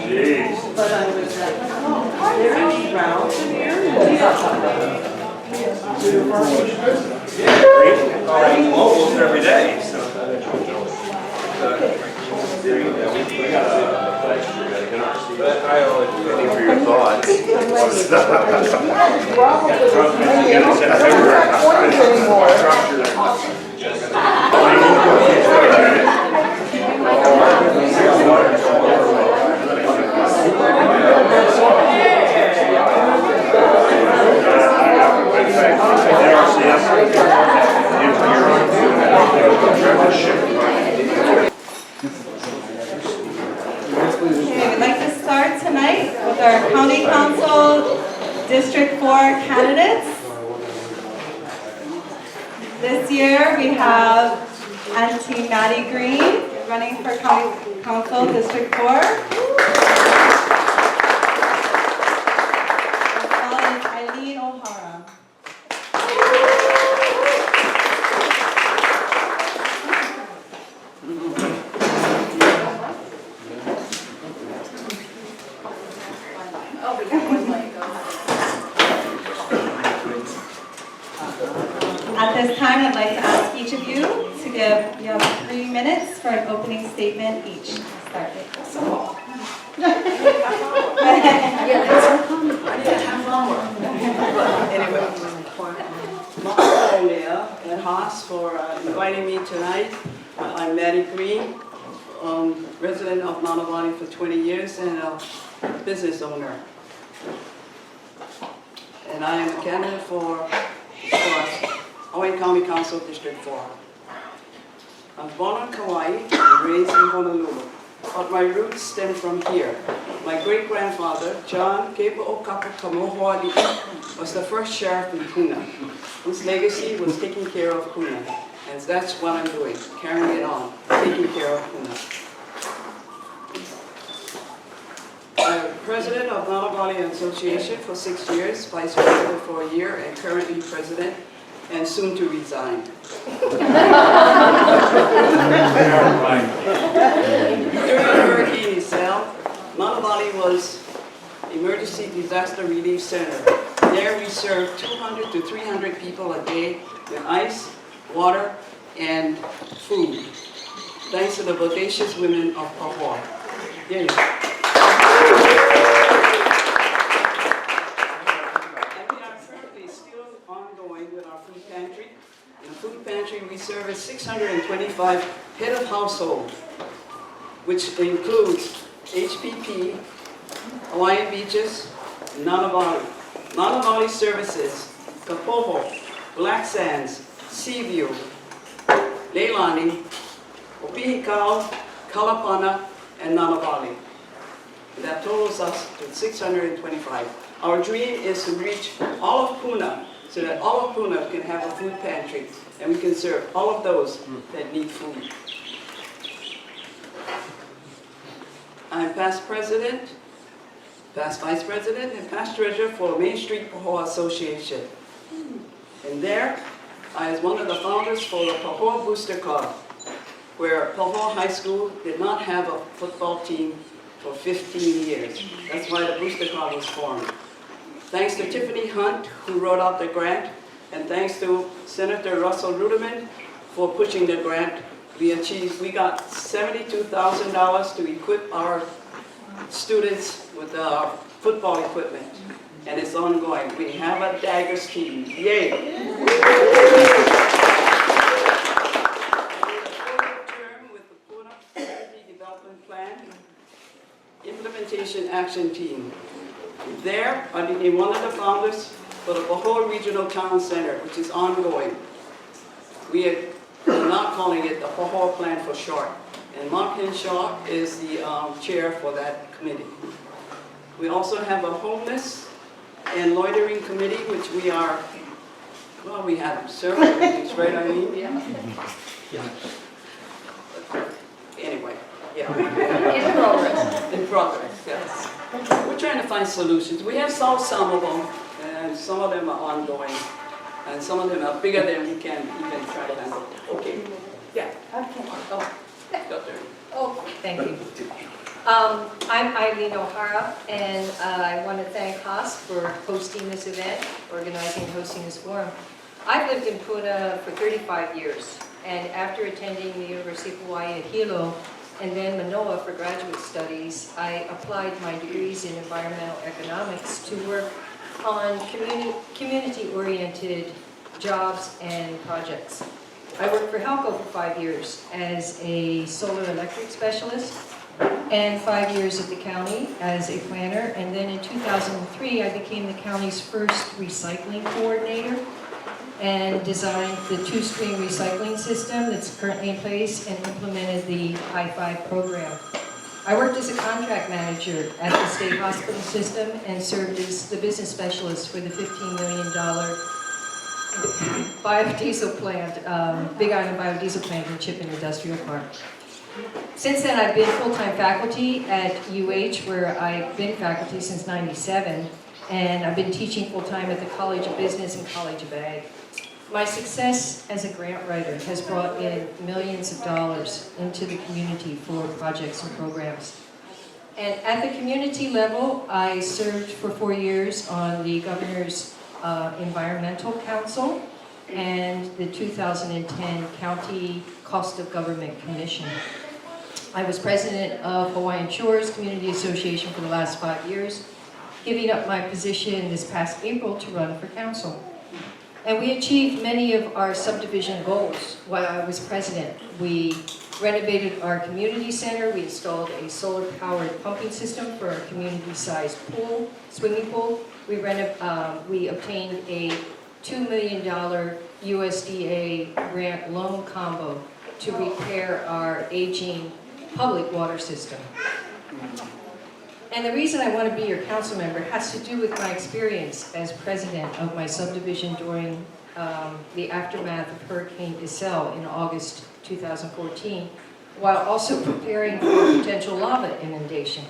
Jeez. But I was very round Almost every day. So. I always ready for your thoughts. We'd like to start tonight with our County Council District 4 candidates. This year we have Auntie Maddie Green running for County Council District 4. As well as Eileen O'Hara. At this time, I'd like to ask each of you to give, you have 3 minutes for an opening statement each. Start Maria and Haas for inviting me tonight. I'm Maddie Green, resident of Nanavati for 20 years and a business owner. And I am a candidate for Hawaii County Council District 4. I'm born on Kauai and raised in Honolulu, but my roots stem from here. My great-grandfather, John Kepaʻokapa Kamohoali'i, was the first sheriff in Puna. His legacy was taking care of Puna, and that's what I'm doing, carrying it on, taking care of Puna. I'm president of Nana Valley Association for 6 years, vice president for a year, and currently president, and soon to resign. During Hurricane Isel, Nana Valley was Emergency Disaster Relief Center. There we served 200 to 300 people a day with ice, water, and food, thanks to the bodacious women of Pahoa. And we are currently still ongoing with our food pantry. In the food pantry, we service 625 head of household, which includes HPP, Hawaiian Beaches, Nana Valley. Nana Valley services Kapoho, Black Sands, Seaview, Leilani, Opihikau, Kalapana, and Nana Valley. That totals us to 625. Our dream is to reach all of Puna so that all of Puna can have a food pantry and we can serve all of those that need food. I'm past president, past vice president, and past treasurer for Main Street Pahoa Association. And there, I was one of the founders for the Pahoa Booster Club, where Pahoa High School did not have a football team for 15 years. That's why the Booster Club was formed. Thanks to Tiffany Hunt, who wrote out the grant, and thanks to Senator Russell Ruderman for pushing the grant, we got $72,000 to equip our students with football equipment, and it's ongoing. We have a Daggers team. Yay! Implementation Action Team. There, I became one of the founders for the Pahoa Regional Town Center, which is ongoing. We are not calling it the Pahoa Plan for short, and Mark Henshaw is the chair for that committee. We also have a homeless and loitering committee, which we are, well, we have several meetings, right, Eileen? Yeah. Anyway. Yeah. In progress. In progress, yes. We're trying to find solutions. We have solved some of them, and some of them are ongoing, and some of them are bigger than we can even try to handle. Okay. Yeah. Okay. Oh, got there. Oh, thank you. I'm Eileen O'Hara, and I want to thank Haas for hosting this event, organizing and hosting this forum. I've lived in Puna for 35 years, and after attending the University of Hawaii at Hilo and then Manoa for graduate studies, I applied my degrees in environmental economics to work on community-oriented jobs and projects. I worked for Halco for 5 years as a solar electric specialist and 5 years at the county as a planner. And then in 2003, I became the county's first recycling coordinator and designed the two-stream recycling system that's currently in place and implemented the High Five program. I worked as a contract manager at the state hospital system and served as the business specialist for the $15 million biodiesel plant, Big Island biodiesel plant in Chipman Industrial Park. Since then, I've been full-time faculty at UH, where I've been faculty since '97, and I've been teaching full-time at the College of Business and College of Ag. My success as a grant writer has brought in millions of dollars into the community for projects and programs. And at the community level, I served for 4 years on the Governor's Environmental Council and the 2010 County Cost of Government Commission. I was president of Hawaiian Shores Community Association for the last 5 years, giving up my position this past April to run for council. And we achieved many of our subdivision goals while I was president. We renovated our community center. We installed a solar-powered pumping system for our community-sized pool, swimming pool. We obtained a $2 million USDA grant loan combo to repair our aging public water system. And the reason I want to be your council member has to do with my experience as president of my subdivision during the aftermath of Hurricane Iselle in August 2014, while also preparing for a potential lava inundation.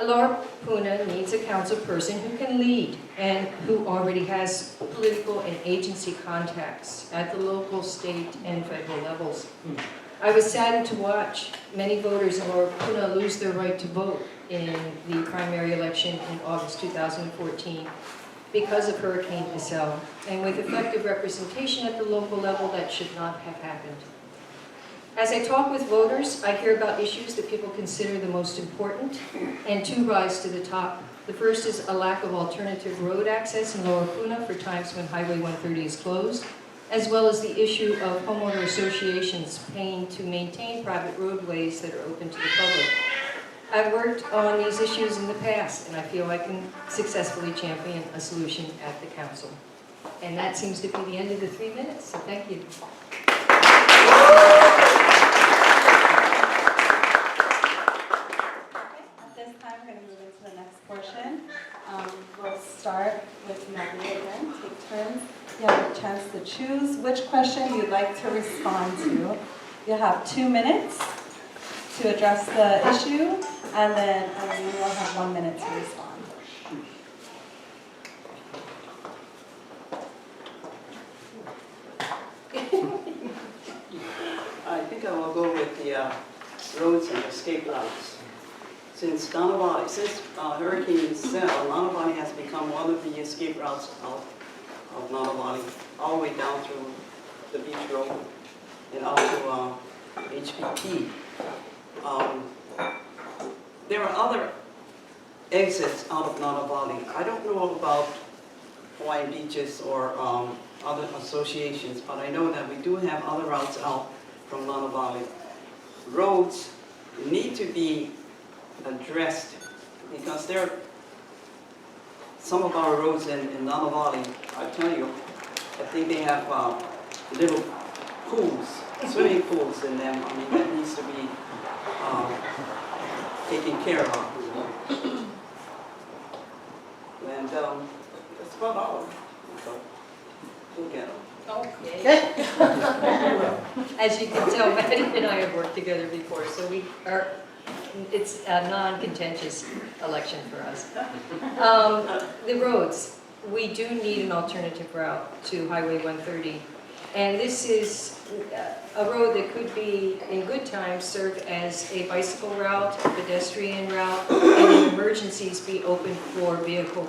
Lower Puna needs a council person who can lead and who already has political and agency contacts at the local, state, and federal levels. I was saddened to watch many voters in Lower Puna lose their right to vote in the primary election in August 2014 because of Hurricane Iselle. And with effective representation at the local level, that should not have happened. As I talk with voters, I hear about issues that people consider the most important, and two rise to the top. The first is a lack of alternative road access in Lower Puna for times when Highway 130 is closed, as well as the issue of homeowner associations paying to maintain private roadways that are open to the public. I've worked on these issues in the past, and I feel I can successfully champion a solution at the council. And that seems to be the end of the 3 minutes, so thank you. At this time, we're going to move into the next portion. We'll start with Maddie again, take turns. You have a chance to choose which question you'd like to respond to. You'll have 2 minutes to address the issue, and then Eileen will have 1 minute to respond. I think I will go with the roads and escape routes. Since Hurricane Iselle, Nanavali has become one of the escape routes of Nanavali, all the way down through the beach road and out to HPP. There are other exits out of Nanavali. I don't know about Hawaiian beaches or other associations, but I know that we do have other routes out from Nanavali. Roads need to be addressed because there are some of our roads in Nanavali, I tell you, I think they have little pools, swimming pools in them. I mean, that needs to be taken care of. And that's about all. So, we'll get them. Okay. As you can tell, Maddie and I have worked together before, so it's a non-contentious election for us. The roads, we do need an alternative route to Highway 130. And this is a road that could be, in good times, serve as a bicycle route, a pedestrian route, and in emergencies be open for vehicle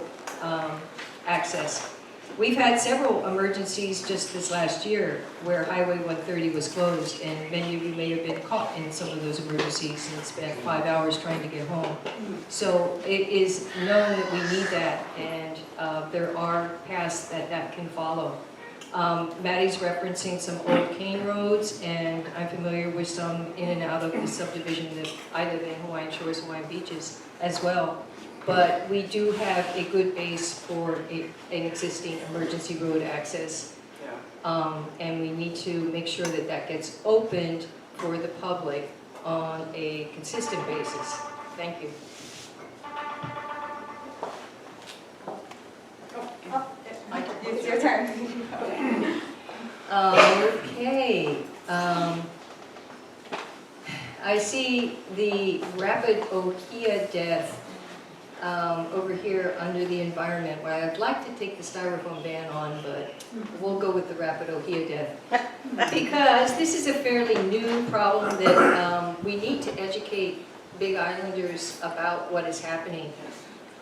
access. We've had several emergencies just this last year where Highway 130 was closed, and many of you may have been caught in some of those emergencies and spent 5 hours trying to get home. So it is known that we need that, and there are paths that can follow. Maddie's referencing some old cane roads, and I'm familiar with some in and out of the subdivision that I live in, Hawaiian Shores, Hawaiian Beaches as well. But we do have a good base for an existing emergency road access. And we need to make sure that that gets opened for the public on a consistent basis. Thank you. It's your turn. Okay. I see the rapid Ohia death over here under the environment, where I'd like to take the styrofoam ban on, but we'll go with the rapid Ohia death. Because this is a fairly new problem that we need to educate Big Islanders about what is happening.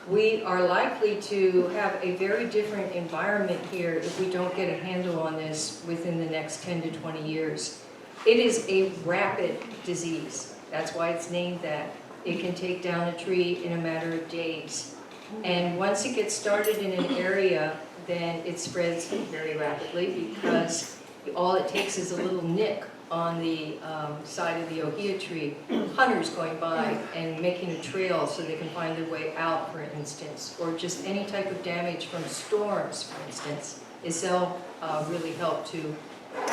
We are likely to have a very different environment here if we don't get a handle on this within the next 10 to 20 years. It is a rapid disease. That's why it's named that. It can take down a tree in a matter of days. And once it gets started in an area, then it spreads very rapidly, because all it takes is a little nick on the side of the ohia tree. Hunters going by and making a trail so they can find their way out, for instance, or just any type of damage from storms, for instance. Itself really help to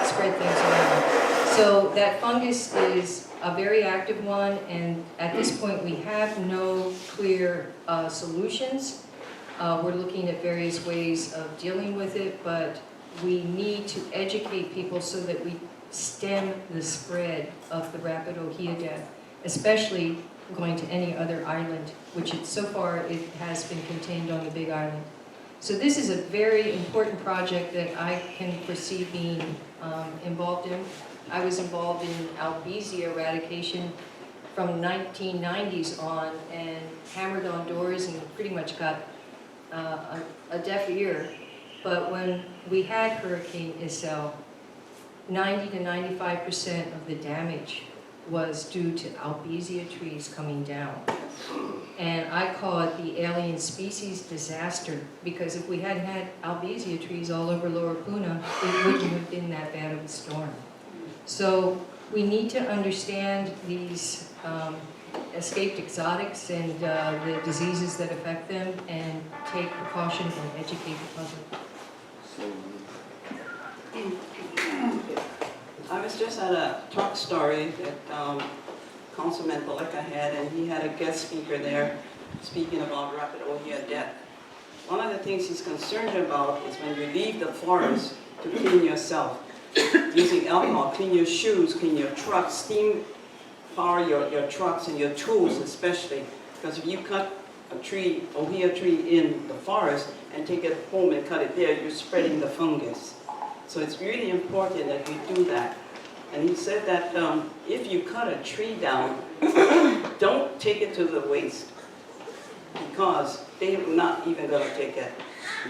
spread things around. So that fungus is a very active one, and at this point we have no clear solutions. We're looking at various ways of dealing with it, but we need to educate people so that we stem the spread of the rapid ohia death, especially going to any other island, which so far it has been contained on the Big Island. So this is a very important project that I can foresee being involved in. I was involved in albizia eradication from 1990s on, and hammered on doors and pretty much got a deaf ear. But when we had Hurricane Isel, 90 to 95% of the damage was due to albizia trees coming down. And I call it the alien species disaster, because if we hadn't had albizia trees all over Lower Puna, it wouldn't have been that bad of a storm. So we need to understand these escaped exotics and the diseases that affect them, and take precautions and educate the public. I was just at a talk story that Councilman Paleka had, and he had a guest speaker there speaking about rapid ohia death. One of the things he's concerned about is when you leave the forest to clean yourself, using alcohol, clean your shoes, clean your trucks, steam power your trucks and your tools especially, because if you cut a tree, ohia tree in the forest and take it home and cut it there, you're spreading the fungus. So it's really important that we do that. And he said that if you cut a tree down, don't take it to the waste, because they're not even going to take it.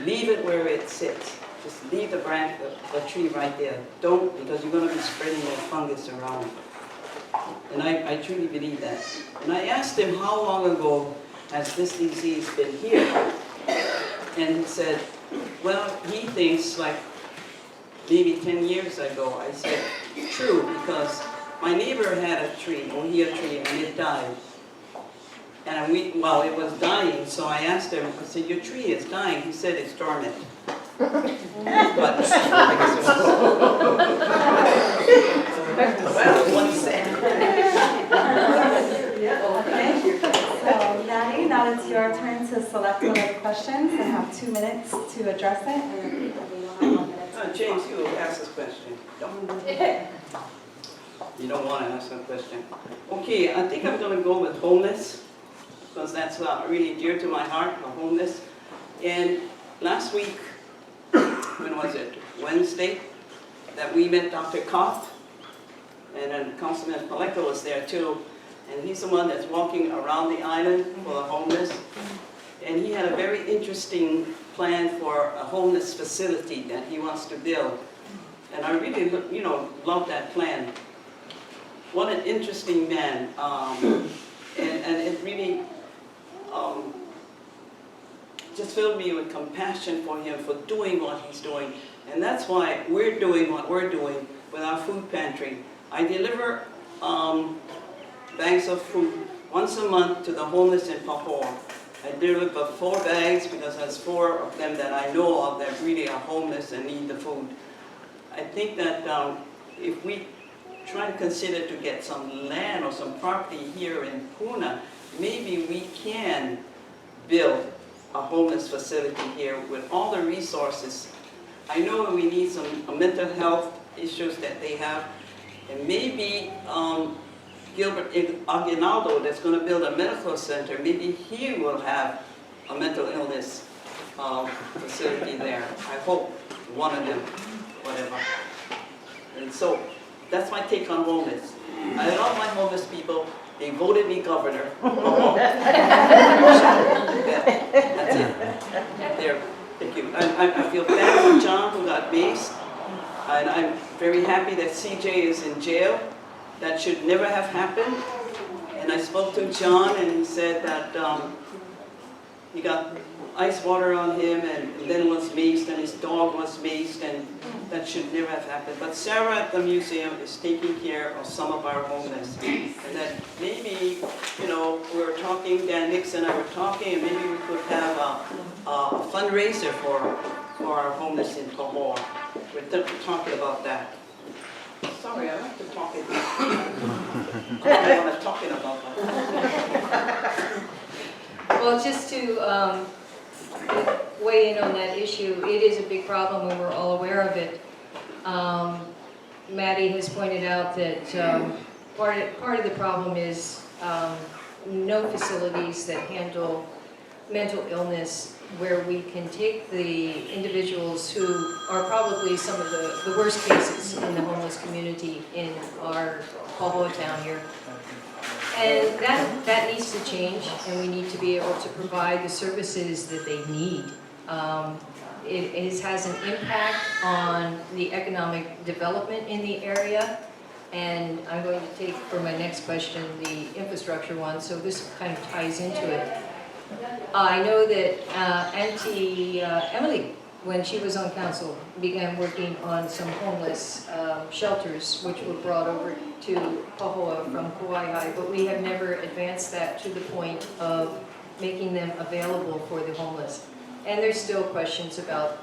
Leave it where it sits. Just leave the branch, the tree right there. Don't, because you're going to be spreading that fungus around. And I truly believe that. And I asked him how long ago has this disease been here? And he said, well, he thinks like maybe 10 years ago. I said, true, because my neighbor had a tree, ohia tree, and it died. And well, it was dying, so I asked him, I said, your tree is dying. He said, it's dormant. But well, one said. Okay. So, Maddie, now it's your turn to select one of the questions and have 2 minutes to address it. And we will have 1 minute. James, you ask this question. You don't want to ask that question. Okay, I think I'm going to go with homeless, because that's really dear to my heart, the homeless. And last week, when was it? Wednesday, that we met Dr. Kopp, and then Councilman Paleka was there too. And he's the one that's walking around the island for the homeless. And he had a very interesting plan for a homeless facility that he wants to build. And I really, love that plan. What an interesting man. And it really just filled me with compassion for him for doing what he's doing. And that's why we're doing what we're doing with our food pantry. I deliver bags of food once a month to the homeless in Pahoa. I deliver about 4 bags because there's 4 of them that I know of that really are homeless and need the food. I think that if we try to consider to get some land or some property here in Puna, maybe we can build a homeless facility here with all the resources. I know we need some mental health issues that they have, and maybe Gilbert Aguinaldo that's going to build a medical center, maybe he will have a mental illness facility there. I hope one of them, whatever. And so that's my take on homeless. I love my homeless people. They voted me governor. That's it. There. Thank you. I feel bad for John who got maced. And I'm very happy that CJ is in jail. That should never have happened. And I spoke to John and he said that he got ice water on him and then was maced and his dog was maced, and that should never have happened. But Sarah at the museum is taking care of some of our homeless. And that maybe, we were talking, Dan Nixon and I were talking, and maybe we could have a fundraiser for our homeless in Pahoa. We're talking about that. Sorry, I like to talk it. I don't want to talking about that. Well, just to weigh in on that issue, it is a big problem and we're all aware of it. Maddie has pointed out that part of the problem is no facilities that handle mental illness where we can take the individuals who are probably some of the worst cases in the homeless community in our Pahoa town here. And that needs to change, and we need to be able to provide the services that they need. It has an impact on the economic development in the area, and I'm going to take for my next question the infrastructure one, so this kind of ties into it. I know that Auntie Emily, when she was on council, began working on some homeless shelters which were brought over to Pahoa from Kauai, but we have never advanced that to the point of making them available for the homeless. And there's still questions about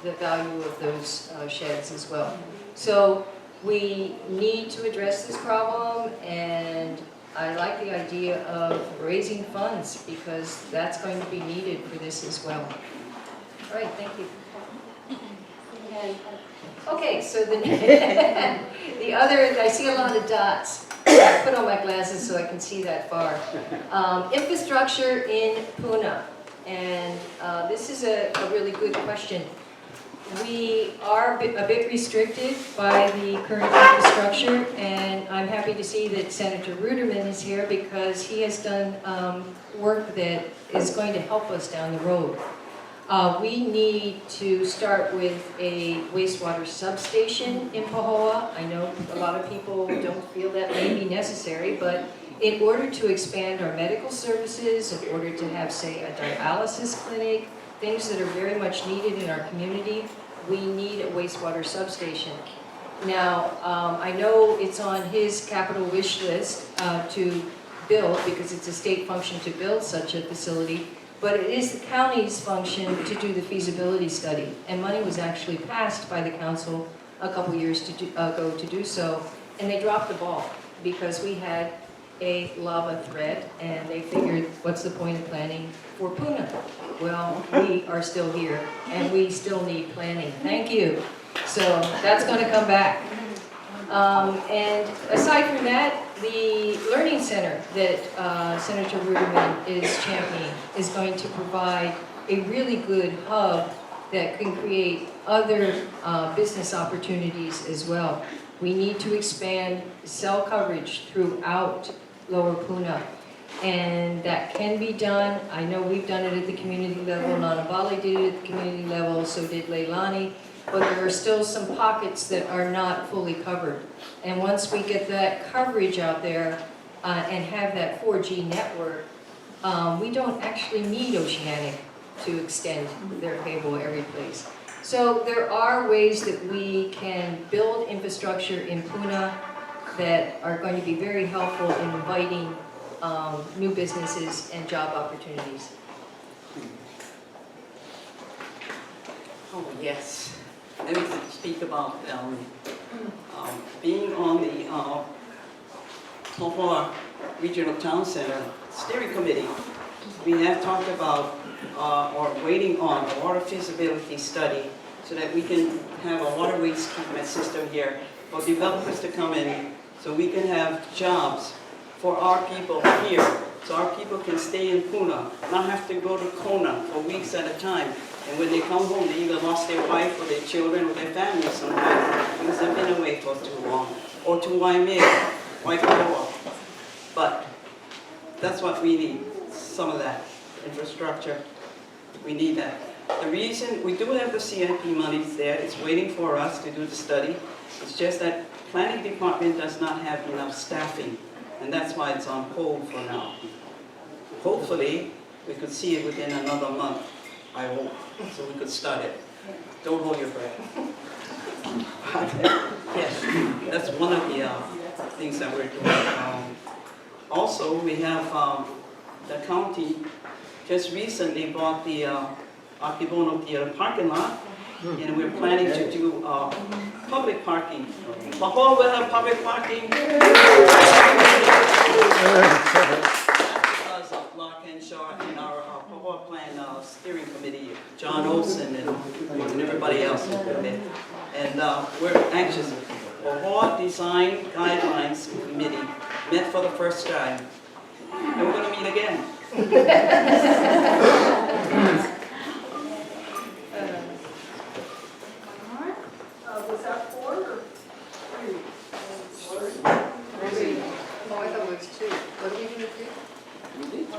the value of those sheds as well. So we need to address this problem, and I like the idea of raising funds because that's going to be needed for this as well. All right, thank you. Okay, so the other, I see a lot of dots. I put on my glasses so I can see that far. Infrastructure in Puna, and this is a really good question. We are a bit restricted by the current infrastructure, and I'm happy to see that Senator Ruderman is here because he has done work that is going to help us down the road. We need to start with a wastewater substation in Pahoa. I know a lot of people don't feel that may be necessary, but in order to expand our medical services, in order to have, say, a dialysis clinic, things that are very much needed in our community, we need a wastewater substation. Now, I know it's on his capital wish list to build, because it's a state function to build such a facility, but it is the county's function to do the feasibility study. And money was actually passed by the council a couple years ago to do so, and they dropped the ball because we had a lava threat, and they figured, what's the point of planning for Puna? Well, we are still here, and we still need planning. Thank you. So that's going to come back. And aside from that, the Learning Center that Senator Ruderman is championing is going to provide a really good hub that can create other business opportunities as well. We need to expand cell coverage throughout Lower Puna, and that can be done. I know we've done it at the community level, Nana Bali did it at the community level, so did Leilani, but there are still some pockets that are not fully covered. And once we get that coverage out there and have that 4G network, we don't actually need Oceanic to extend their cable every place. So there are ways that we can build infrastructure in Puna that are going to be very helpful in inviting new businesses and job opportunities. Oh, yes. Let me speak about being on the Paleka Regional Town Center Steering Committee. We have talked about or waiting on a water feasibility study so that we can have a water waste treatment system here for developers to come in so we can have jobs for our people here, so our people can stay in Puna, not have to go to Kona for weeks at a time. And when they come home, they either lost their wife or their children or their family sometimes because they've been away for too long, or to Waimea, Waikawa. But that's what we need, some of that infrastructure. We need that. The reason we do have the CIP monies there, it's waiting for us to do the study. It's just that planning department does not have enough staffing, and that's why it's on hold for now. Hopefully, we could see it within another month, I hope, so we could start it. Don't hold your breath. Yes, that's one of the things that we're doing. Also, we have the county just recently bought the Akibono Theater parking lot, and we're planning to do public parking. Pahoa will have public parking. Because of Lark Henshaw and our Pahoa Plan Steering Committee, John Olson and everybody else is doing it. And we're anxious. Pahoa Design Guidelines Committee met for the first time, and we're going to meet again. Was that 4 or 3? Oh, I thought it was 2. What did we do with 3? We did 3.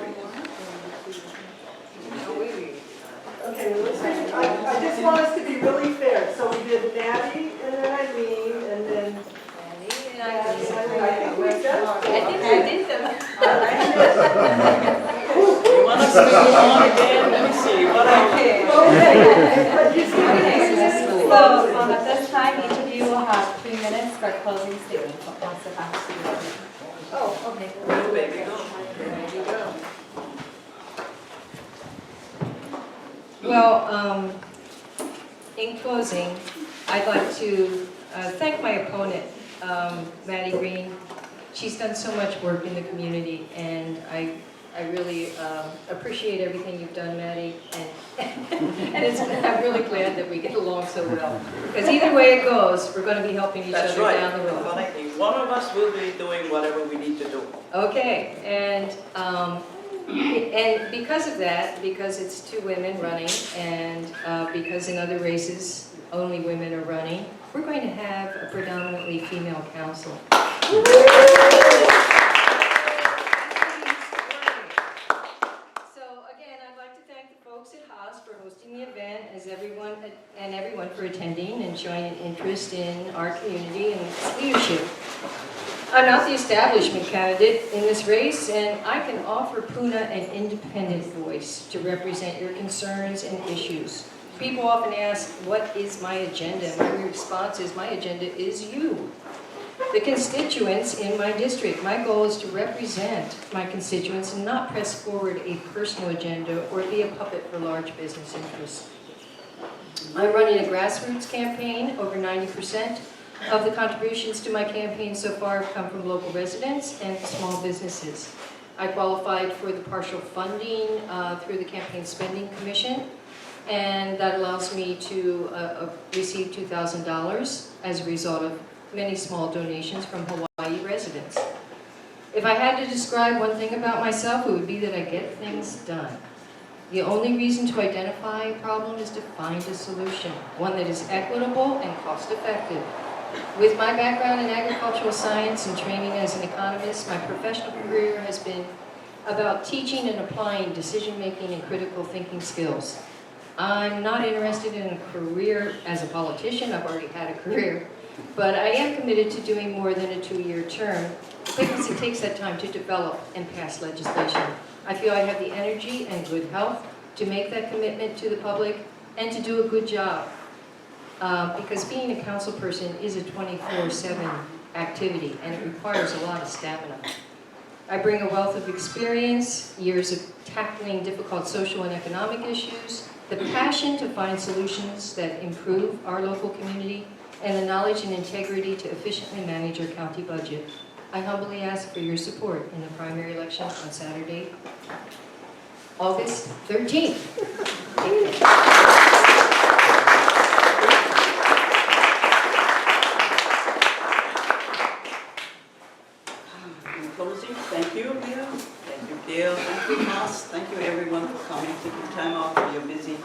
Oh, wait. Okay, listen, I just want us to be really fair. So we did Maddie and then Eileen and then Maddie and Eileen. I think we did. I think I did them. You want us to move on again? Let me see. What Okay. But you see, So at this time, each of you will have 3 minutes for closing statements. I'll pass it back to you. Oh, okay. baby, go. There you go. Well, in closing, I'd like to thank my opponent, Maddie Green. She's done so much work in the community, and I really appreciate everything you've done, Maddie, and I'm really glad that we get along so well. Because either way it goes, we're going to be helping each That's other right. down the road. One of us will be doing whatever we need to do. Okay, and because of that, because it's 2 women running, and because in other races only women are running, we're going to have a predominantly female council. Hosting the event, as everyone for attending and showing an interest in our community and its leadership. I'm not the establishment candidate in this race, and I can offer Puna an independent voice to represent your concerns and issues. People often ask, what is my agenda? My response is, my agenda is you. The constituents in my district. My goal is to represent my constituents and not press forward a personal agenda or be a puppet for large business interests. I'm running a grassroots campaign. Over 90% of the contributions to my campaign so far have come from local residents and small businesses. I qualified for the partial funding through the Campaign Spending Commission, and that allows me to receive $2,000 as a result of many small donations from Hawaii residents. If I had to describe one thing about myself, it would be that I get things done. The only reason to identify a problem is to find a solution, one that is equitable and cost-effective. With my background in agricultural science and training as an economist, my professional career has been about teaching and applying decision-making and critical thinking skills. I'm not interested in a career as a politician. I've already had a career. But I am committed to doing more than a 2-year term because it takes that time to develop and pass legislation. I feel I have the energy and good health to make that commitment to the public and to do a good job. Because being a council person is a 24/7 activity and it requires a lot of stamina. I bring a wealth of experience, years of tackling difficult social and economic issues, the passion to find solutions that improve our local community, and the knowledge and integrity to efficiently manage our county budget. I humbly ask for your support in the primary election on Saturday, August 13th. In closing, thank you, Leah. Thank you, Gail. Thank you, Ross. Thank you, everyone, for coming, taking time out for your busy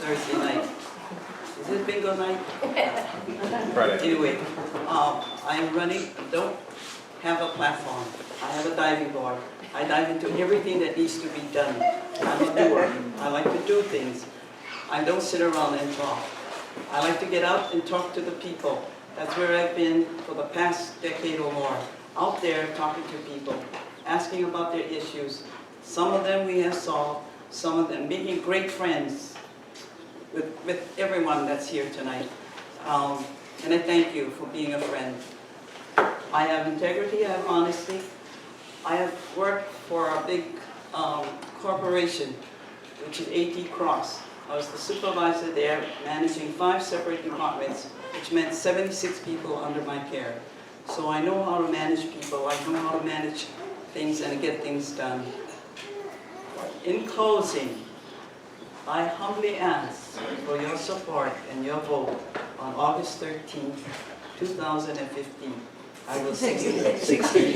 Thursday night. Is it bingo night? Friday. Anyway, I'm running, don't have a platform. I have a diving board. I dive into everything that needs to be done. I'm a doer. I like to do things. I don't sit around and talk. I like to get out and talk to the people. That's where I've been for the past decade or more. Out there talking to people, asking about their issues. Some of them we have solved, some of them making great friends with everyone that's here tonight. And I thank you for being a friend. I have integrity, I have honesty. I have worked for a big corporation, which is AT Cross. I was the supervisor there, managing 5 separate departments, which meant 76 people under my care. So I know how to manage people, I know how to manage things and get things done. In closing, I humbly ask for your support and your vote on August 13th, 2015. I will see you at 16.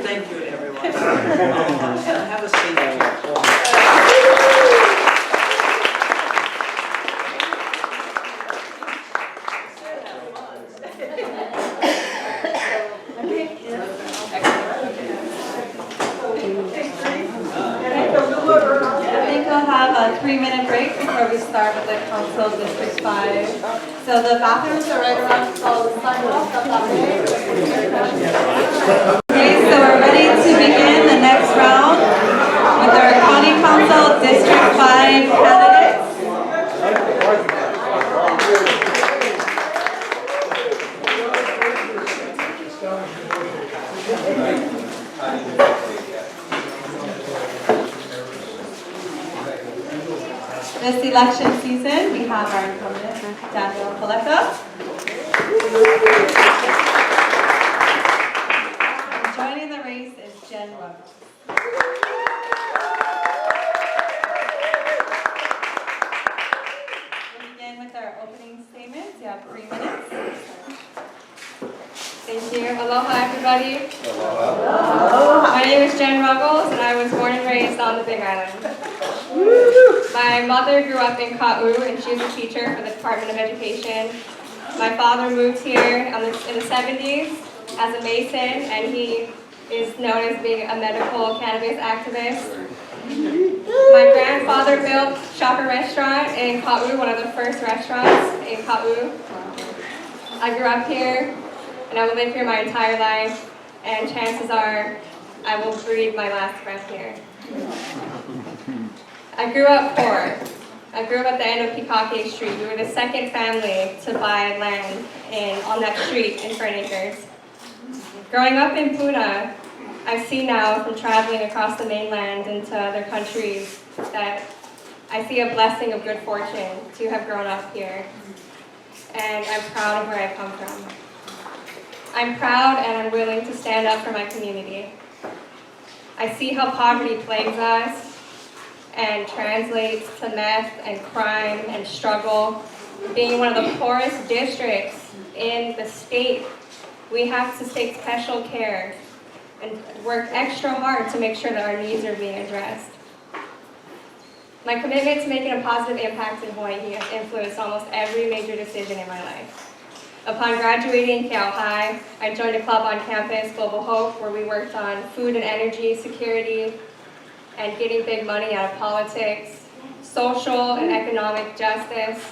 Thank you, everyone. And have a safe trip. I think we'll have a 3-minute break before we start with the Council District 5. So the bathrooms are right around the sidewalk up that way. Okay, so we're ready to begin the next round with our County Council District 5 candidates. This election season, we have our incumbent, Paleka. And joining the race is Jen Ruggles. We'll begin with our opening statements. You have 3 minutes. Thank you. Aloha, everybody. Hello. My name is Jen Ruggles, and I was born and raised on the Big Island. My mother grew up in Ka'u, and she was a teacher for the Department of Education. My father moved here in the 70s as a Mason, and he is known as being a medical cannabis activist. My grandfather built Shopper Restaurant in Ka'u, one of the first restaurants in Ka'u. I grew up here, and I will live here my entire life, and chances are I will breathe my last breath here. I grew up poor. I grew up at the end of Pikake Street. We were the second family to buy land on that street in Fern Acres. Growing up in Puna, I see now from traveling across the mainland into other countries that I see a blessing of good fortune to have grown up here. And I'm proud of where I come from. I'm proud and I'm willing to stand up for my community. I see how poverty plagues us and translates to meth and crime and struggle. Being one of the poorest districts in the state, we have to take special care and work extra hard to make sure that our needs are being addressed. My commitment to making a positive impact in Hawaii has influenced almost every major decision in my life. Upon graduating Cal High, I joined a club on campus, Global Hope, where we worked on food and energy security and getting big money out of politics, social and economic justice.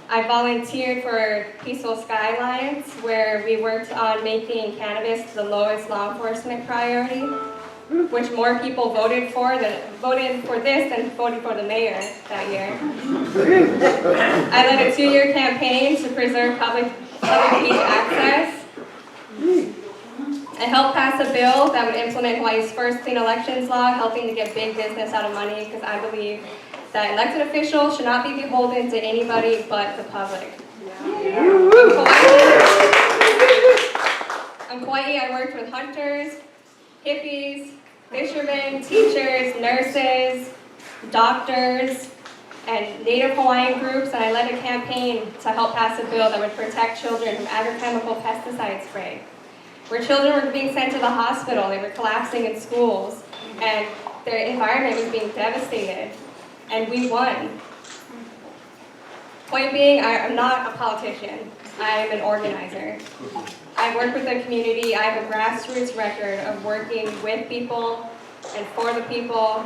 I volunteered for Peaceful Sky Alliance, where we worked on making cannabis the lowest law enforcement priority, which more people voted for this than voted for the mayor that year. I led a 2-year campaign to preserve public beach access. I helped pass a bill that would implement Hawaii's first clean elections law, helping to get big business out of money, because I believe that elected officials should not be beholden to anybody but the public. In Kauai, I worked with hunters, hippies, fishermen, teachers, nurses, doctors, and Native Hawaiian groups, and I led a campaign to help pass a bill that would protect children from agrochemical pesticide spray. Where children were being sent to the hospital, they were collapsing in schools, and their environment was being devastated, and we won. Point being, I'm not a politician, I'm an organizer. I work with the community. I have a grassroots record of working with people and for the people,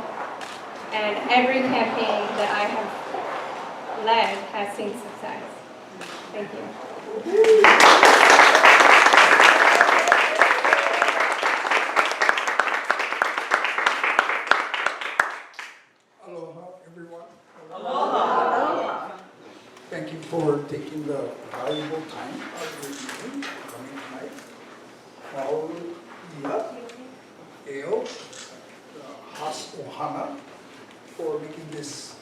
and every campaign that I have led has seen success. Thank you. Aloha, everyone. Aloha. Thank you for taking the valuable time out of your evening coming tonight. Now, Eo, Has Ohana, for making this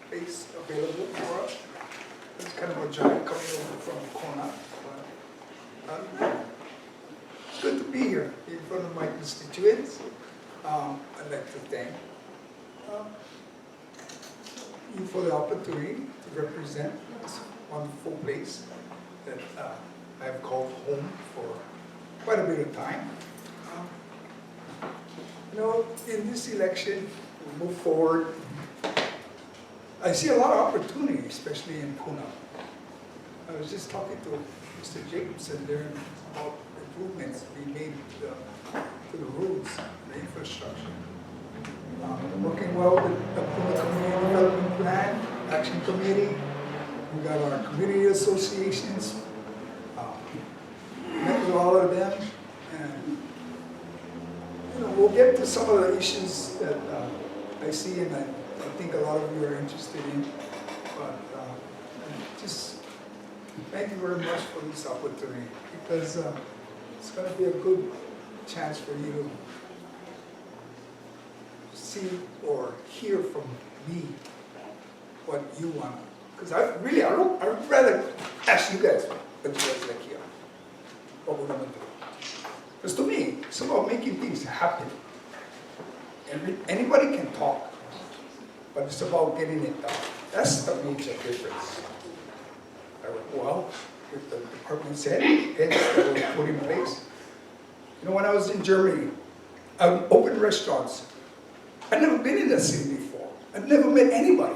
space available for us. It's kind of a giant coming over from Kona. But, it's good to be here in front of my constituents. I'd like to thank you for the opportunity to represent this wonderful place that I've called home for quite a bit of time. In this election, we move forward. I see a lot of opportunity, especially in Puna. I was just talking to Mr. Jacobson there about improvements we made to the roads, the infrastructure. Working well with the Puna Community Development Plan, Action Committee. We got our community associations. Met with all of them, and we'll get to some of the issues that I see and I think a lot of you are interested in. But just thank you very much for this opportunity, because it's going to be a good chance for you to see or hear from me what you want. Because I'd rather ask you guys what you guys like here, what we're going to do. Because to me, it's about making things happen. Anybody can talk, but it's about getting it done. That's the major difference. Well, with the department said, that was put in place. When I was in Germany, I opened restaurants. I'd never been in that city before. I'd never met anybody.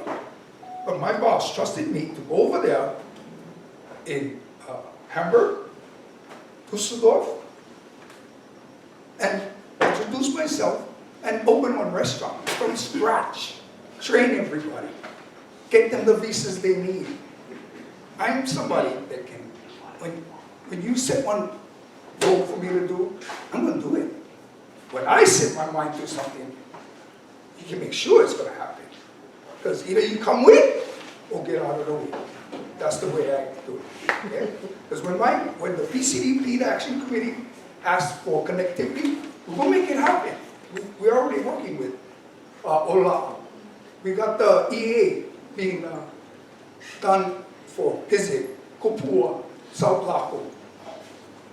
But my boss trusted me to go over there in Hamburg, Düsseldorf, and introduce myself and open one restaurant from scratch. Train everybody. Get them the visas they need. I'm somebody that can, when you set one goal for me to do, I'm going to do it. When I set my mind to something, you can make sure it's going to happen. Because either you come with it or get out of the way. That's the way I do it. Okay? Because when the PCDP, the Action Committee, asked for connectivity, we're going to make it happen. We're already working with OLA. We got the EA being done for Pizig, Kupua, South Laco.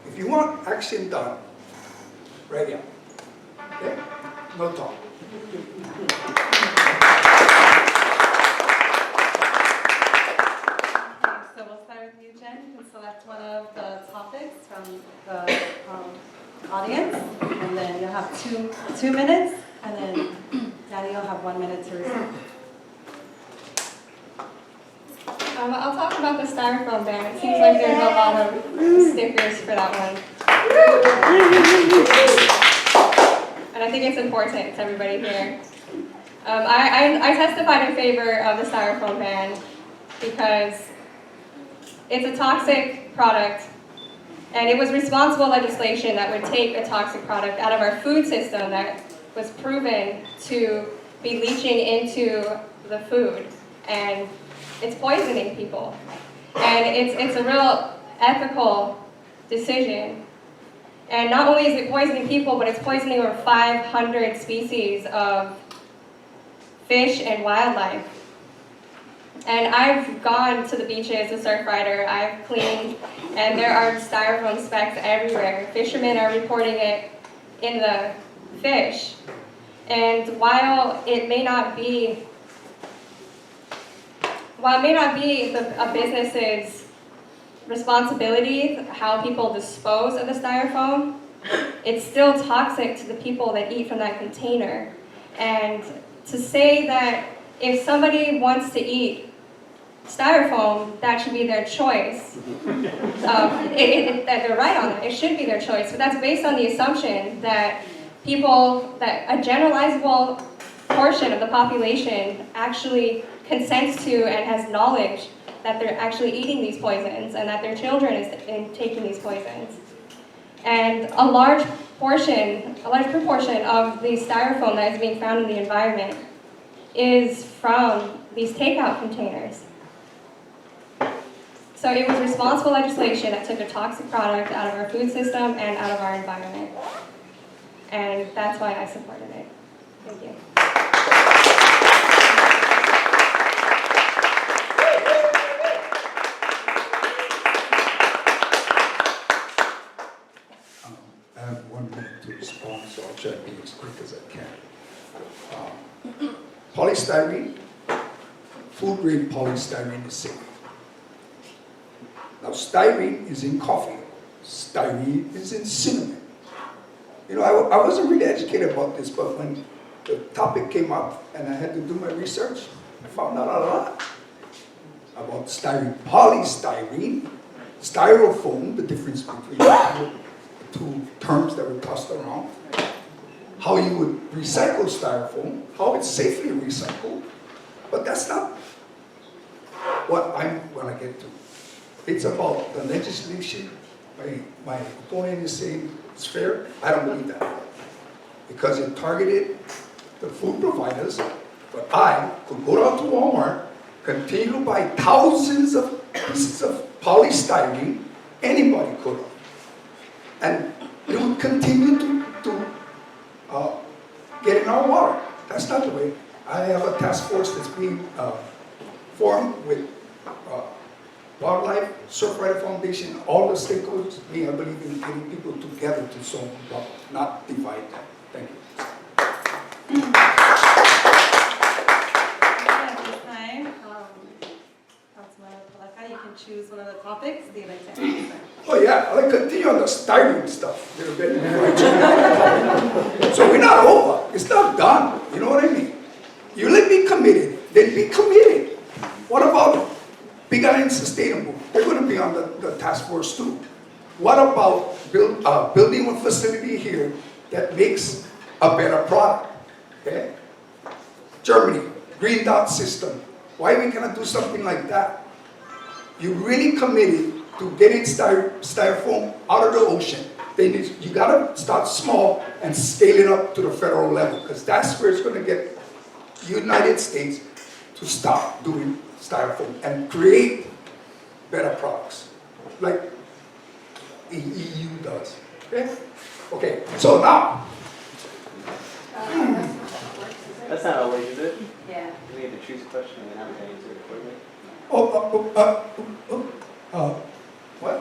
If you want action done, ready up. Okay? No talk. So we'll start with you, Jen. You can select select one of the topics from the audience, and then you'll have two minutes, and then Maddie will have 1 minute to respond. I'll talk about the styrofoam ban. It seems like there's a lot of stickers for that one. And I think it's important to everybody here. I testified in favor of the styrofoam ban because it's a toxic product, and it was responsible legislation that would take a toxic product out of our food system that was proven to be leaching into the food, and it's poisoning people. And it's a real ethical decision. And not only is it poisoning people, but it's poisoning over 500 species of fish and wildlife. And I've gone to the beaches as a surf rider, I've cleaned, and there are styrofoam specks everywhere. Fishermen are reporting it in the fish. And while it may not be a business's responsibility how people dispose of the styrofoam, it's still toxic to the people that eat from that container. And to say that if somebody wants to eat styrofoam, that should be their choice. That they're right on it. It should be their choice. But that's based on the assumption that a generalizable portion of the population actually consents to and has knowledge that they're actually eating these poisons and that their children is taking these poisons. And a large proportion of the styrofoam that is being found in the environment is from these takeout containers. So it was responsible legislation that took a toxic product out of our food system and out of our environment. And that's why I supported it. Thank you. I have 1 minute to respond, so I'll try to be as quick as I can. Polystyrene, food grade polystyrene is safe. Now, styrene is in coffee. Styrene is in cinnamon. You know, I wasn't really educated about this, but when the topic came up and I had to do my research, I found out a lot about styrene. Polystyrene, styrofoam, the difference between the two terms that were tossed around, how you would recycle styrofoam, how it's safely recycled, but that's not what I'm going to get to. It's about the legislation. My opponent is saying it's fair. I don't believe that, because it targeted the food providers, but I could go down to Walmart, continue to buy thousands of pieces of polystyrene, anybody could have. And it would continue to get in our water. That's not the way. I have a task force that's being formed with Wildlife, Surf Rider Foundation, all the stakeholders. I believe in getting people together to solve the problem, not divide them. Thank you. At this time, Councilmember Paleka, you can choose one of the topics that you'd like to answer. Oh yeah, I'll continue on the styrene stuff a little bit before I change. So we're not over. It's not done. You know what I mean? You let me committed, then be committed. What about Big Island Sustainable? They're going to be on the task force too. What about building a facility here that makes a better product? Okay? Germany, green dot system. Why are we going to do something like that? You really committed to getting styrofoam out of the ocean. You got to start small and scale it up to the federal level, because that's where it's going to get the United States to stop doing styrofoam and create better products, like the EU does. Okay? Okay, so now. That's not always, is it? Yeah. We need to choose a question and have to answer it accordingly. What?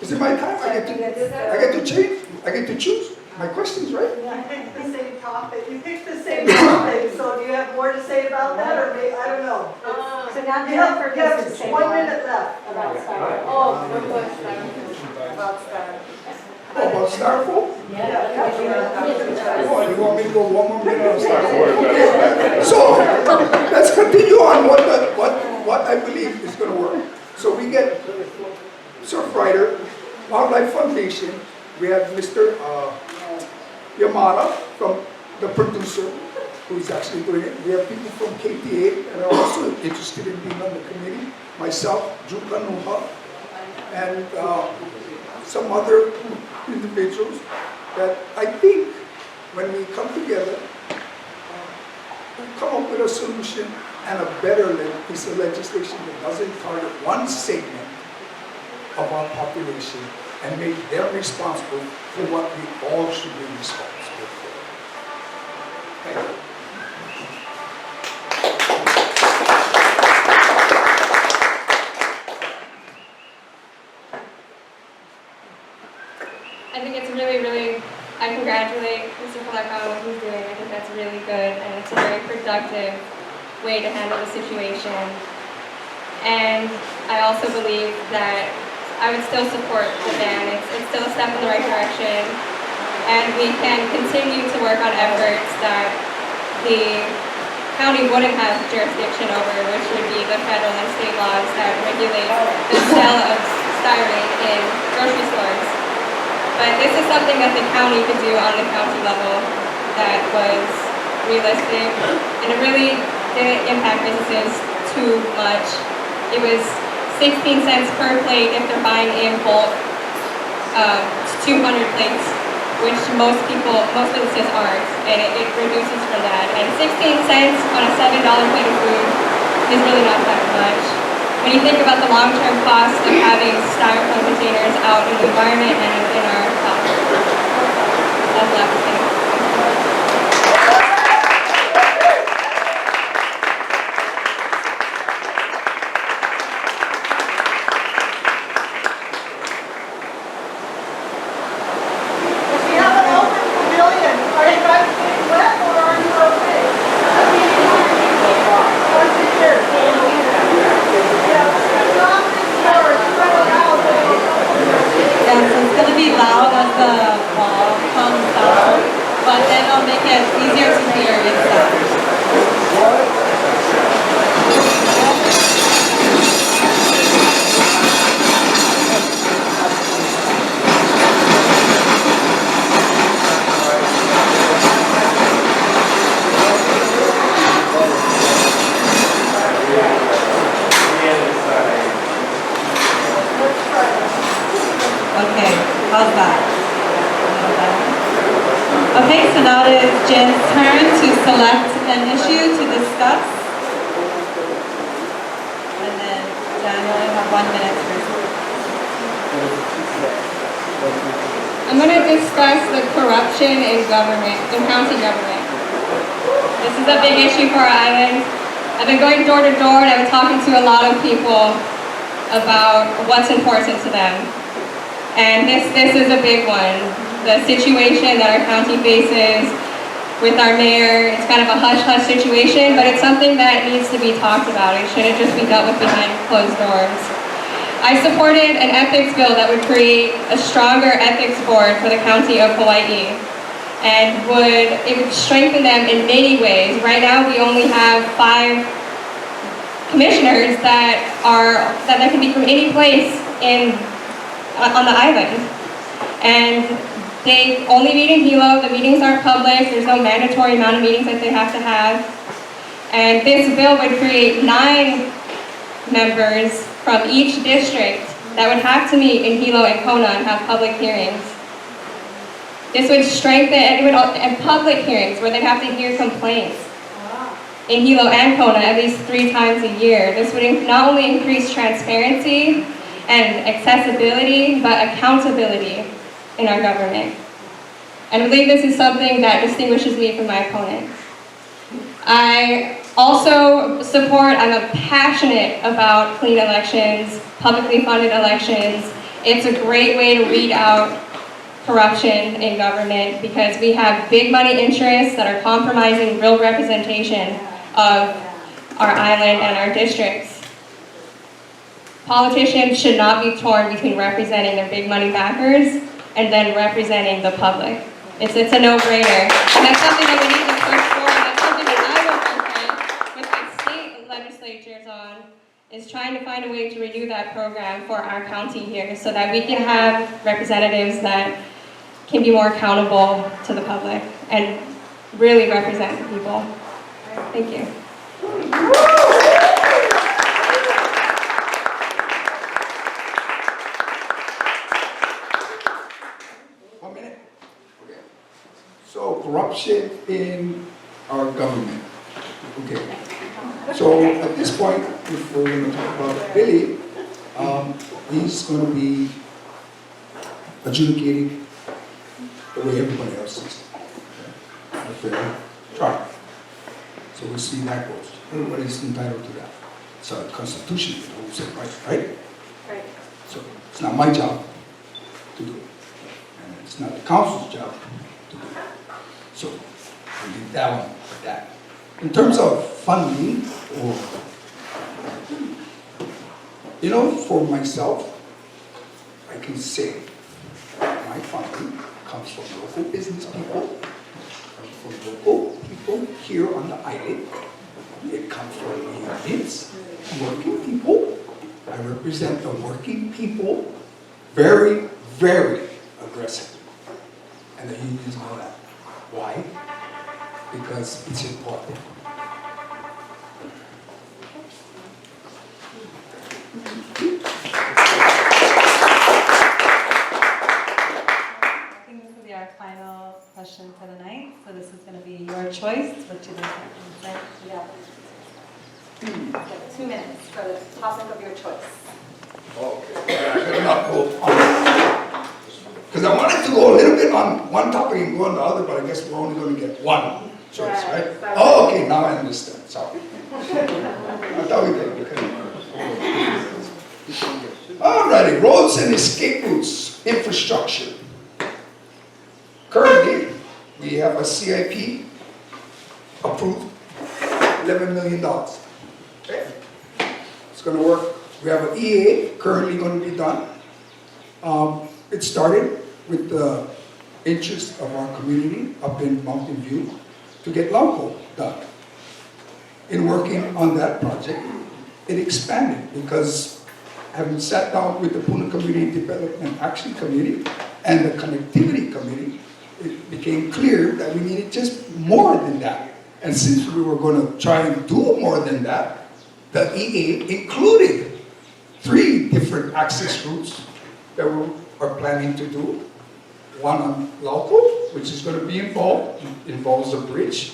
Is it my time? I get to change? I get to choose my questions, right? You picked the same topic. You picked the same topic, so do you have more to say about that, or maybe, I don't know. It's but not You have, Jennifer you have needs to say 1 more minute left. about styrofoam. Oh, about styrofoam. About styrofoam. Oh, about styrofoam? Yeah. Oh, you want me to go 1 more minute on styrofoam? So, let's continue on what I believe is gonna work. So we get Surfrider, Wildlife Foundation, we have Mr. Yamada from the producer, who's actually doing it. We have people from KTA that are also interested in being on the committee. Myself, Juka Nuha, and some other individuals that I think when we come together, we'll come up with a solution and a better piece of legislation that doesn't target one segment of our population and make them responsible for what we all should be responsible for. Thank you. I think it's really, I congratulate Mr. Paleka on what he's doing. I think that's really good, and it's a very productive way to handle the situation. And I also believe that I would still support the ban. It's still a step in the right direction, and we can continue to work on efforts that the county wouldn't have jurisdiction over, which would be the federal and state laws that regulate the sale of styrene in grocery stores. But this is something that the county could do on the county level that was realistic, and it really didn't impact businesses too much. It was 16 cents per plate if they're buying in bulk, 200 plates, which most businesses aren't, and it reduces from that. And 16 cents on a $7 plate of food is really not that much. When you think about the long-term cost of having styrofoam containers out in the environment and in our health, that's what I would say. We have an open pavilion. Are you guys getting wet or are you okay? Once a year. Yeah, it's not this year, it's running out. Yeah, so it's gonna be loud as the ball comes down, but then it'll make it easier to hear inside. Okay, how's that? Okay, so now it is Jen's turn to select an issue to discuss. And then Jen, you only have 1 minute to respond. I'm going to discuss the corruption in government, in county government. This is a big issue for our island. I've been going door to door and I've been talking to a lot of people about what's important to them. And this is a big one. The situation that our county faces with our mayor, it's kind of a hush-hush situation, but it's something that needs to be talked about. It shouldn't just be dealt with behind closed doors. I supported an ethics bill that would create a stronger ethics board for the county of Hawaii, and it would strengthen them in many ways. Right now, we only have 5 commissioners that can be from any place on the island, and they only meet in Hilo. The meetings aren't public. There's no mandatory amount of meetings that they have to have, and this bill would create 9 members from each district that would have to meet in Hilo and Kona and have public hearings. This would strengthen, and public hearings where they'd have to hear complaints in Hilo and Kona at least 3 times a year. This would not only increase transparency and accessibility, but accountability in our government. And I believe this is something that distinguishes me from my opponent. I also I'm passionate about clean elections, publicly funded elections. It's a great way to weed out corruption in government because we have big money interests that are compromising real representation of our island and our districts. Politicians should not be torn between representing their big money backers and then representing the public. It's a no-brainer. And that's something that we need to push for, and that's something that I will work with my state legislatures on, is trying to find a way to renew that program for our county here so that we can have representatives that can be more accountable to the public and really represent the people. Thank you. So corruption in our government. Okay. So at this point, if we're going to talk about Billy, he's going to be adjudicating the way everybody else is. A fair trial. So we'll see how that goes. Everybody's entitled to that. It's a constitution, rules and rights, right? Right. So it's not my job to do it. And it's not the council's job to do it. So we'll leave that one like that. In terms of funding, or, you know, for myself, I can say my funding comes from local business people, from local people here on the island. It comes from unions, working people. I represent the working people very, very aggressively. And the unions know that. Why? Because it's important. I think this will be our final question for the night. So this is going to be your choice. What you think? Yeah. 2 minutes for the topic of your choice. Okay. I better not go on. Because I wanted to go a little bit on one topic and go on the other, but I guess we're only going to get one choice, right? Oh, okay, now I understand. Sorry. I thought we did. Alrighty, roads and escape routes, infrastructure. Currently, we have a CIP approved, $11 million. Okay? It's going to work. We have an EA currently going to be done. It started with the interest of our community up in Mountain View to get Lauco done. In working on that project, it expanded because having sat down with the Puna Community Development Action Committee and the Connectivity Committee, it became clear that we needed just more than that. And since we were going to try and do more than that, the EA included 3 different access routes that we are planning to do. One on Lauco, which is going to be involves a bridge.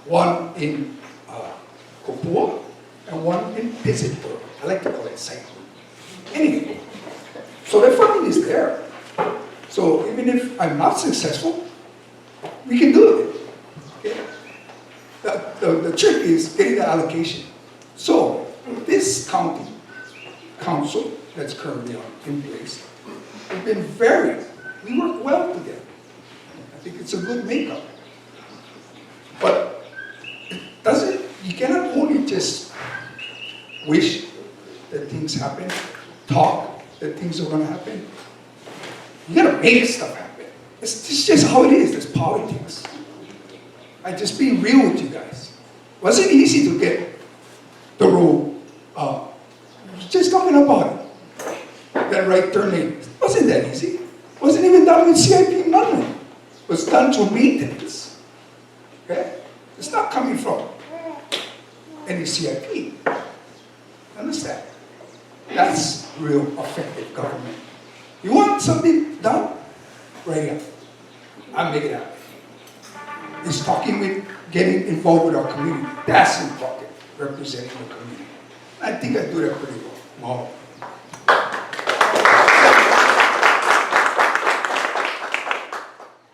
One in Kopua, and one in Pittsburgh. I like to call it cycle. Anyway, so the funding is there. So even if I'm not successful, we can do it. Okay? The trick is getting the allocation. So this county council that's currently in place has been we work well together. I think it's a good makeup. But you cannot only just wish that things happen, talk that things are going to happen. You got to make stuff happen. It's just how it is. It's politics. I just being real with you guys. It wasn't easy to get the road up. Just talking about it. That right turn lane. It wasn't that easy. It wasn't even done with CIP money. It was done through maintenance. Okay? It's not coming from any CIP. Understand? That's real effective government. You want something done? Right here. I'll make it happen. It's talking with, getting involved with our community. That's important. Representing the community. I think I do that pretty well. Wow.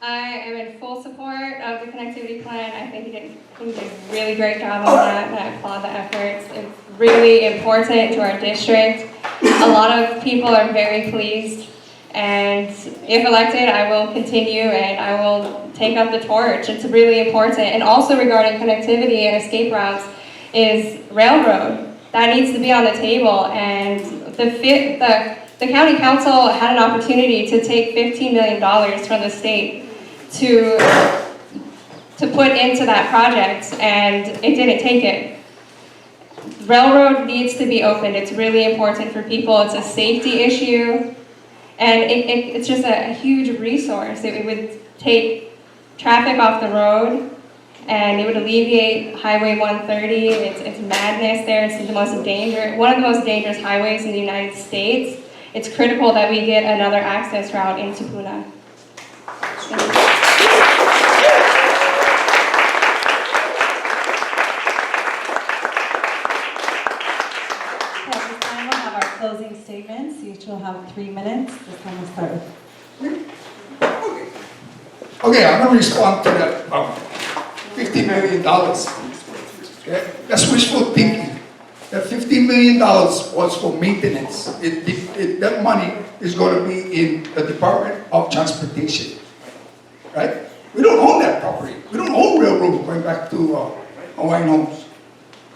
I am in full support of the connectivity plan. I think he did a really great job on that, and I applaud the efforts. It's really important to our district. A lot of people are very pleased, and if elected, I will continue and I will take up the torch. It's really important. And also regarding connectivity and escape routes, is railroad. That needs to be on the table, and the county council had an opportunity to take $15 million from the state to put into that project, and it didn't take it. Railroad needs to be opened. It's really important for people. It's a safety issue, and it's just a huge resource. It would take traffic off the road, and it would alleviate Highway 130. It's madness there. It's one of the most dangerous highways in the United States. It's critical that we get another access route into Puna. Thank you. At this time, we'll have our closing statements. Each will have 3 minutes. This time we'll start with. Okay, I'm gonna respond to that $50 million. Okay? That's wishful thinking. That $15 million was for maintenance. That money is going to be in the Department of Transportation, right? We don't own that property. We don't own railroad going back to Hawaiian Homes.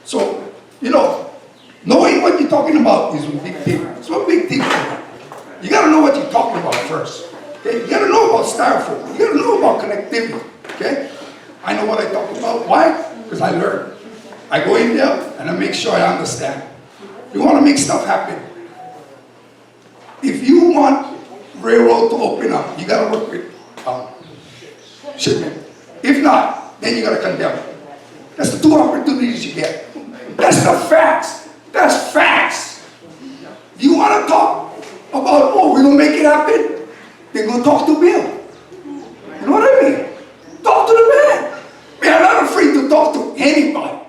So, knowing what you're talking about is a big thing. It's one big thing. You got to know what you're talking about first. Okay? You got to know about styrofoam. You got to know about connectivity. Okay? I know what I talk about. Why? Because I learned. I go in there and I make sure I understand. You want to make stuff happen. If you want railroad to open up, you got to work with shipment. If not, then you got to condemn it. That's the two opportunities you get. That's the facts. That's facts. You want to talk about, we're going to make it happen? Then go talk to Bill. You know what I mean? Talk to the man. Man, I'm not afraid to talk to anybody.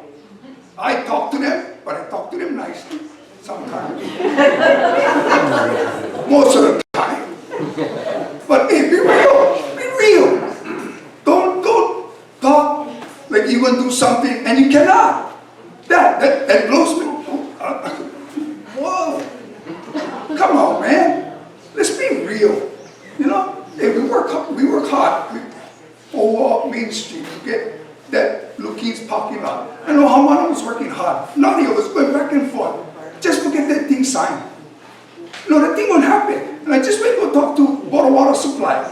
I talk to them, but I talk to them nicely sometimes. Most of the time. But hey, be real. Be real. Don't talk like you're going to do something and you cannot. That blows me. Whoa. Come on, man. Let's be real. Hey, we work hard. Over Main Street to get that Luki's parking lot. I know how much I was working hard. None of us going back and forth just to get that thing signed. That thing won't happen. And I just went to go talk to water supply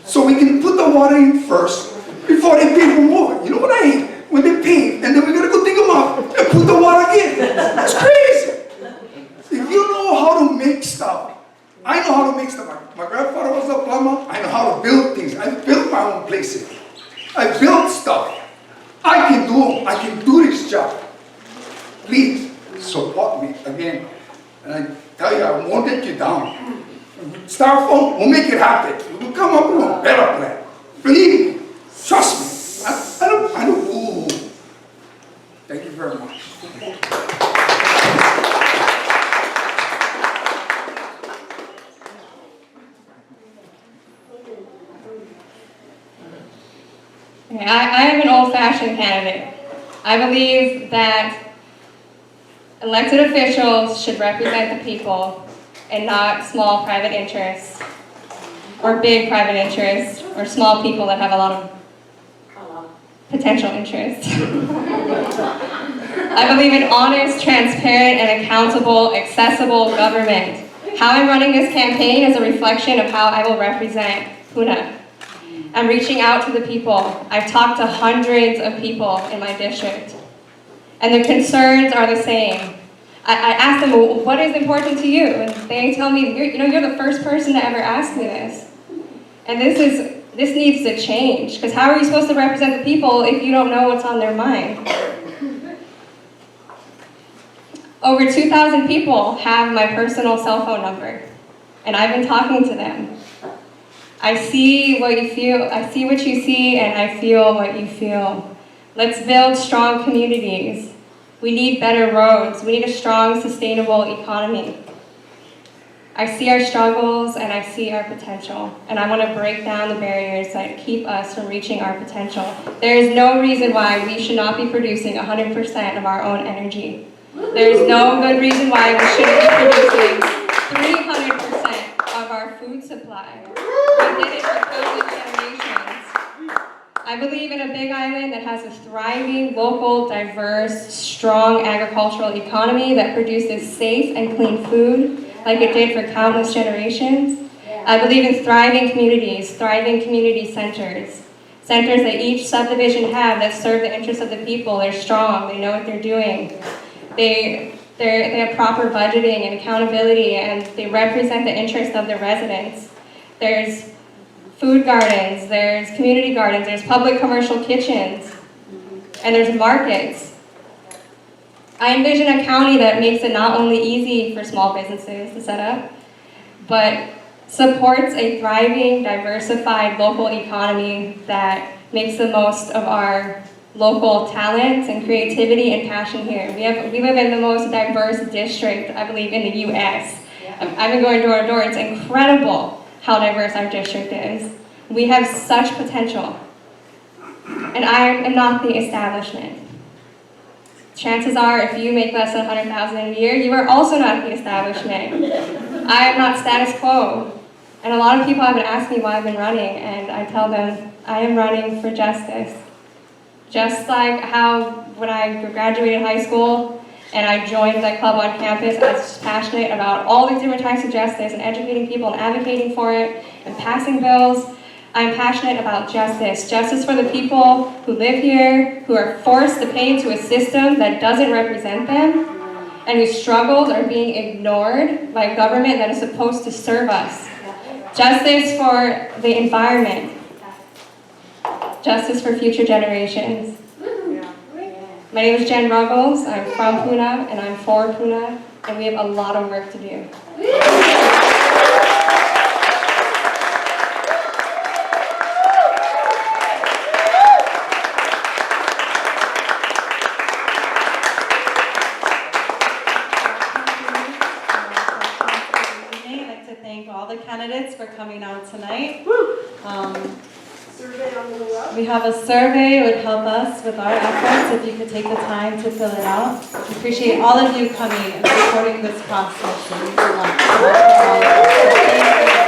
so we can put the water in first before they pave them over. You know what I hate? When they pave and then we're going to go dig them up and put the water in. That's crazy. If you know how to make stuff, I know how to make stuff. My grandfather was a plumber. I know how to build things. I built my own places. I built stuff. I can do them. I can do this job. Please support me again. And I tell you, I won't let you down. Styrofoam will make it happen. We'll come up with a better plan. Believe me. Trust me. I know. Ooh. Thank you very much. I am an old-fashioned candidate. I believe that elected officials should represent the people and not small private interests or big private interests or small people that have a lot of potential interests. I believe in honest, transparent, and accountable, accessible government. How I'm running this campaign is a reflection of how I will represent Puna. I'm reaching out to the people. I've talked to hundreds of people in my district, and their concerns are the same. I ask them, well, what is important to you? And they tell me, you're the first person to ever ask me this. And this needs to change, because how are you supposed to represent the people if you don't know what's on their mind? Over 2,000 people have my personal cell phone number, and I've been talking to them. I see what you feel, I see what you see, and I feel what you feel. Let's build strong communities. We need better roads. We need a strong, sustainable economy. I see our struggles and I see our potential, and I want to break down the barriers that keep us from reaching our potential. There is no reason why we should not be producing 100% of our own energy. There is no good reason why we shouldn't be producing 300% of our food supply. We did it for 1,000 generations. I believe in a big island that has a thriving, local, diverse, strong agricultural economy that produces safe and clean food like it did for countless generations. I believe in thriving communities, thriving community centers. Centers that each subdivision have that serve the interests of the people. They're strong, they know what they're doing. They have proper budgeting and accountability, and they represent the interests of the residents. There's food gardens, there's community gardens, there's public commercial kitchens, and there's markets. I envision a county that makes it not only easy for small businesses to set up, but supports a thriving, diversified local economy that makes the most of our local talents and creativity and passion here. We live in the most diverse district, I believe, in the US. I've been going door to door. It's incredible how diverse our district is. We have such potential. And I am not the establishment. Chances are, if you make less than $100,000 a year, you are also not the establishment. I am not status quo. And a lot of people have been asking me why I've been running, and I tell them I am running for justice. Just like how when I graduated high school and I joined the club on campus, I was passionate about all these different types of justice and educating people and advocating for it and passing bills. I'm passionate about justice. Justice for the people who live here, who are forced to pay into a system that doesn't represent them, and whose struggles are being ignored by a government that is supposed to serve us. Justice for the environment. Justice for future generations. My name is Jen Ruggles. I'm from Puna, and I'm for Puna, and we have a lot of work to do. I'd like to thank all the candidates for coming out tonight. Survey on the way up. We have a survey. It would help us with our efforts if you could take the time to fill it out. We appreciate all of you coming and supporting this process. And we would like to welcome all of you. So thank you.